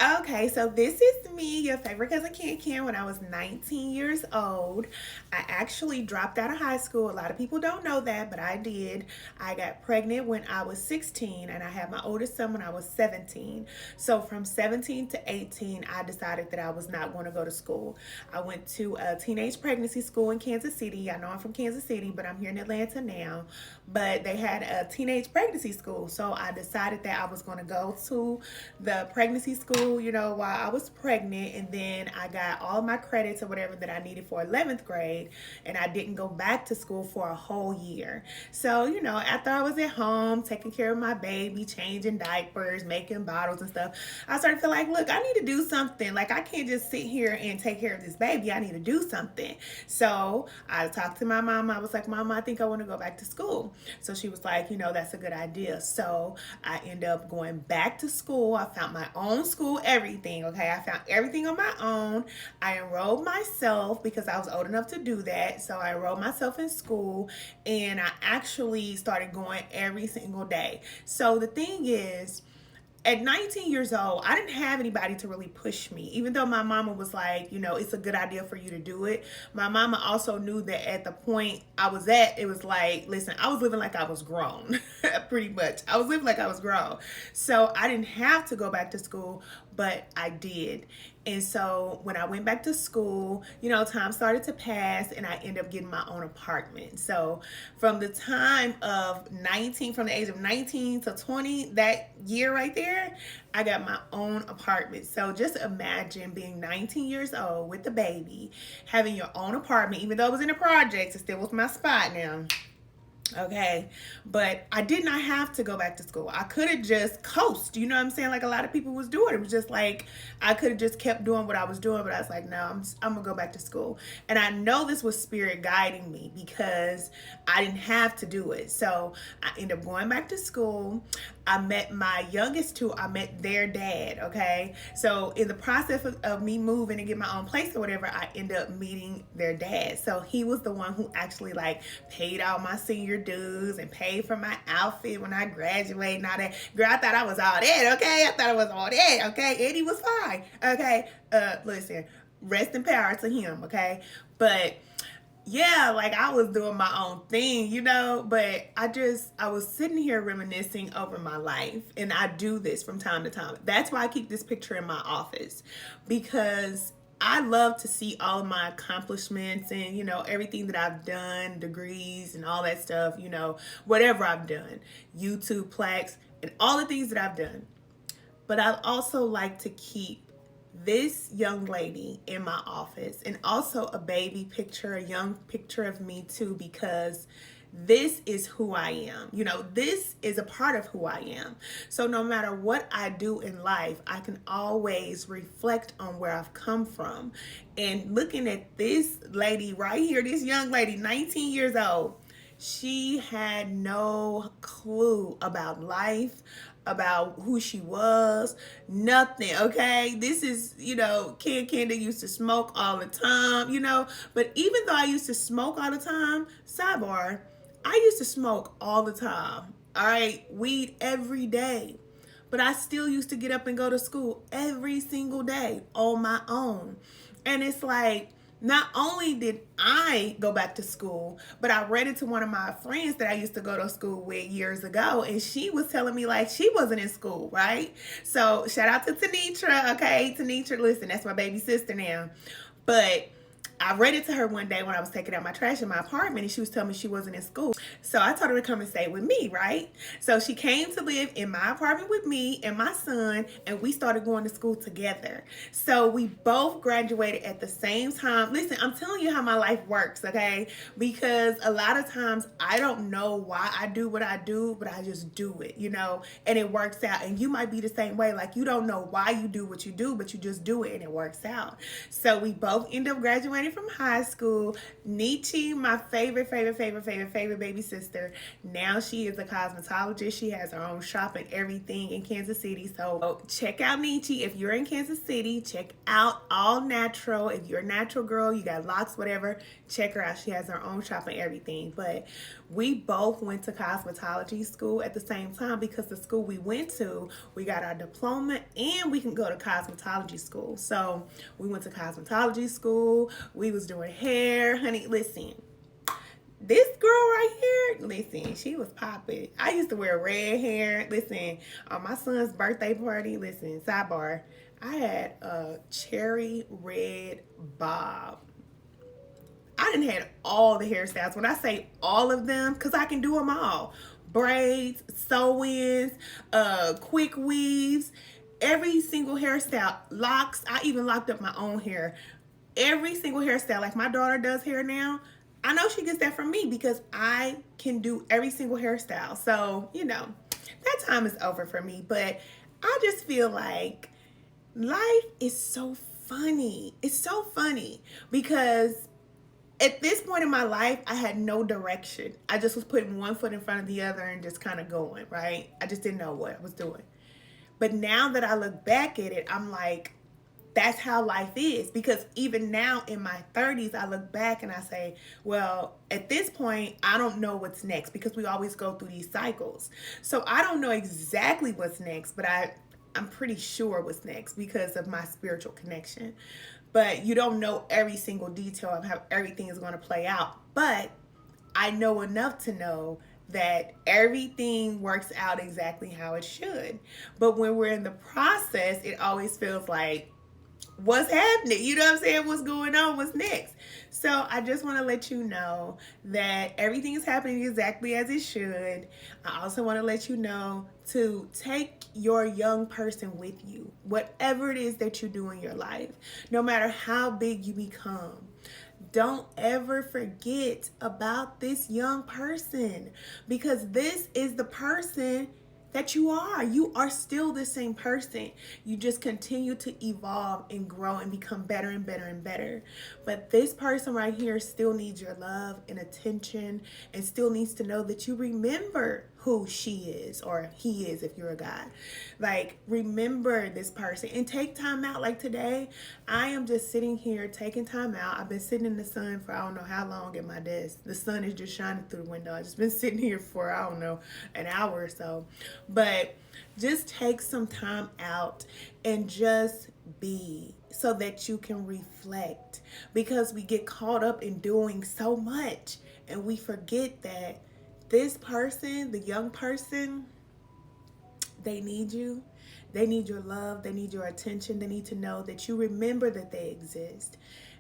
Okay, so this is me, your favorite cousin Ken when I was 19 years old. I actually dropped out of high school. A lot of people don't know that, but I did. I got pregnant when I was 16 and I had my oldest son when I was 17. So from 17 to 18, I decided that I was not going to go to school. I went to a teenage pregnancy school in Kansas City. I know I'm from Kansas City, but I'm here in Atlanta now. But they had a teenage pregnancy school. So I decided that I was going to go to the pregnancy school, while I was pregnant. And then I got all my credits or whatever that I needed for 11th grade. And I didn't go back to school for a whole year. So, after I was at home taking care of my baby, changing diapers, making bottles and stuff, I started to feel like, look, I need to do something. Like, I can't just sit here and take care of this baby. I need to do something. So I talked to my mom. I was like, Mama, I think I want to go back to school. So she was like, that's a good idea. So I ended up going back to school. I found my own school, everything. Okay. I found everything on my own. I enrolled myself because I was old enough to do that. So I enrolled myself in school and I actually started going every single day. So the thing is, at 19 years old, I didn't have anybody to really push me. Even though my mama was like, it's a good idea for you to do it. My mama also knew that at the point I was at, it was like, listen, I was living like I was grown, pretty much. I was living like I was grown. So I didn't have to go back to school, but I did. And so when I went back to school, time started to pass and I ended up getting my own apartment. So from the time of 19, from the age of 19 to 20, that year right there, I got my own apartment. So just imagine being 19 years old with the baby, having your own apartment, even though it was in the projects, it still was my spot now. Okay, but I did not have to go back to school. I could have just coast, you know what I'm saying? Like a lot of people was doing. It was just like I could have just kept doing what I was doing, but I was like, no, I'm gonna go back to school. And I know this was spirit guiding me because I didn't have to do it. So I ended up going back to school. I met my youngest two. I met their dad. Okay, so in the process of me moving and get my own place or whatever, I ended up meeting their dad. So he was the one who actually like paid all my senior dues and paid for my outfit when I graduated and all that. Girl, I thought I was all that. Okay, I thought I was all that. Okay, and he was fine. Okay, listen, rest in power to him. Okay, but yeah, like I was doing my own thing, but I was sitting here reminiscing over my life, and I do this from time to time. That's why I keep this picture in my office because I love to see all of my accomplishments and, everything that I've done, degrees and all that stuff, whatever I've done, YouTube plaques and all the things that I've done. But I also like to keep this young lady in my office and also a baby picture, a young picture of me too, because this is who I am. This is a part of who I am. So no matter what I do in life, I can always reflect on where I've come from. And looking at this lady right here, this young lady, 19 years old, she had no clue about life, about who she was, nothing, okay? This is, Ken used to smoke all the time, but even though I used to smoke all the time, sidebar, I used to smoke all the time, all right? Weed every day. But I still used to get up and go to school every single day on my own. And it's like, not only did I go back to school, but I ran into one of my friends that I used to go to school with years ago, and she was telling me like she wasn't in school, right? So shout out to Tanitra, okay? Tanitra, listen, that's my baby sister now. But I read it to her one day when I was taking out my trash in my apartment, and she was telling me she wasn't in school. So I told her to come and stay with me, right? So she came to live in my apartment with me and my son, and we started going to school together. So we both graduated at the same time. Listen, I'm telling you how my life works, okay? Because a lot of times I don't know why I do what I do, but I just do it, and it works out. And you might be the same way. Like, you don't know why you do what you do, but you just do it and it works out. So we both end up graduating graduated from high school. Nietzsche, my favorite baby sister. Now she is a cosmetologist. She has her own shop and everything in Kansas City. So check out Nietzsche. If you're in Kansas City, check out All Natural. If you're a natural girl, you got locks, whatever, check her out. She has her own shop and everything. But we both went to cosmetology school at the same time because the school we went to, we got our diploma and we can go to cosmetology school. So we went to cosmetology school. We was doing hair. Honey, listen. This girl right here, listen, she was popping. I used to wear red hair. Listen, on my son's birthday party, listen, sidebar, I had a cherry red bob. I done had all the hairstyles. When I say all of them, because I can do them all. Braids, sew-ins, quick weaves, every single hairstyle, locks. I even locked up my own hair. Every single hairstyle, like my daughter does hair now, I know she gets that from me because I can do every single hairstyle. So, that time is over for me. But I just feel like life is so funny. It's so funny because at this point in my life, I had no direction. I just was putting one foot in front of the other and just kind of going, right? I just didn't know what I was doing. But now that I look back at it, I'm like, that's how life is. Because even now in my 30s, I look back and I say, well, at this point, I don't know what's next because we always go through these cycles. So I don't know exactly what's next, but I'm pretty sure what's next because of my spiritual connection. But you don't know every single detail of how everything is going to play out. But I know enough to know that everything works out exactly how it should. But when we're in the process, it always feels like, what's happening? You know what I'm saying? What's going on? What's next? So I just want to let you know that everything is happening exactly as it should. I also want to let you know to take your young person with you, whatever it is that you do in your life, no matter how big you become. Don't ever forget about this young person because this is the person that you are. You are still the same person. You just continue to evolve and grow and become better and better and better. But this person right here still needs your love and attention and still needs to know that you remember who she is or he is if you're a guy. Like, remember this person and take time out. Like today, I am just sitting here taking time out. I've been sitting in the sun for I don't know how long at my desk. The sun is just shining through the window. I've just been sitting here for I don't know, an hour or so. But just take some time out and just be so that you can reflect because we get caught up in doing so much and we forget that this person, the young person, they need you. They need your love. They need your attention. They need to know that you remember that they exist.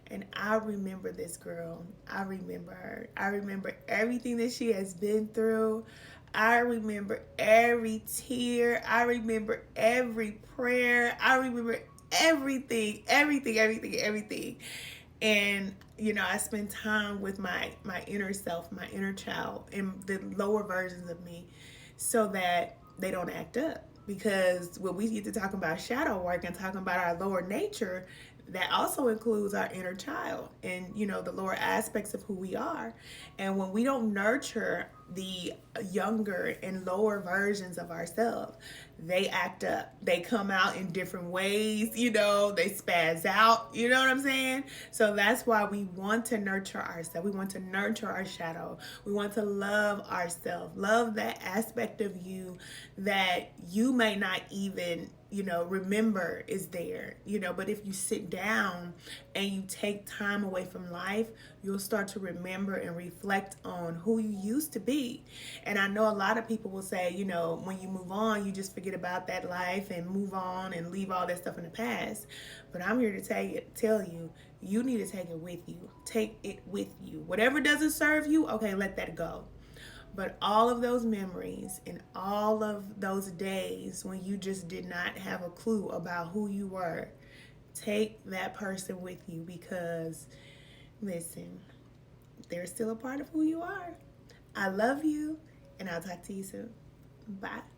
And I remember this girl. I remember her. I remember everything that she has been through. I remember every tear. I remember every prayer. I remember everything. And I spend time with my inner self, my inner child, and the lower versions of me so that they don't act up. Because when we get to talking about shadow work and talking about our lower nature, that also includes our inner child and the lower aspects of who we are. And when we don't nurture the younger and lower versions of ourselves, they act up. They come out in different ways, they spaz out, you know what I'm saying? So that's why we want to nurture ourselves. We want to nurture our shadow. We want to love ourselves, love that aspect of you that you may not even remember is there, but if you sit down and you take time away from life, you'll start to remember and reflect on who you used to be. And I know a lot of people will say, when you move on, you just forget about that life and move on and leave all that stuff in the past. But I'm here to tell you, you need to take it with you. Take it with you. Whatever doesn't serve you, okay, let that go. But all of those memories and all of those days when you just did not have a clue about who you were, take that person with you because, listen, they're still a part of who you are. I love you, and I'll talk to you soon. Bye.